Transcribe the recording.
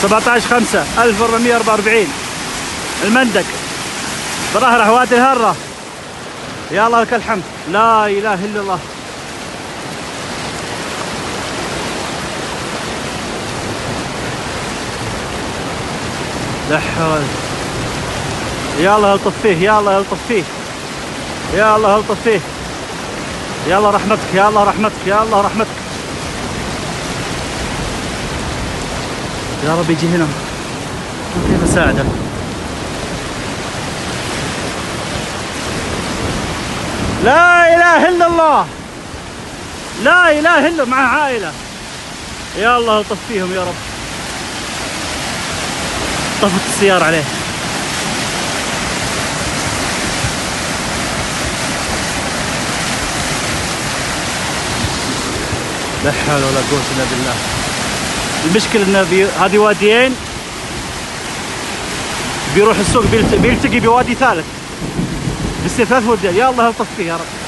17/5/1444 المندق ظهره وادي الهرة. يا الله لك الحمد، لا إله إلا الله. لا حول. يا الله الطف فيه، يا الله الطف فيه، يا الله الطف فيه. يا الله رحمتك، يا الله رحمتك، يا الله رحمتك. يا رب يجي هنا كيف اساعده. لا اله الا الله، لا اله الا مع عائله. يا الله الطف فيهم يا رب. طفت السيارة عليه. لا حول ولا قوة الا بالله. المشكلة انه هذه واديين، بيروح السوق بيلتقي بوادي ثالث، بيصير 3 وديان. يا الله الطف فيه يا رب.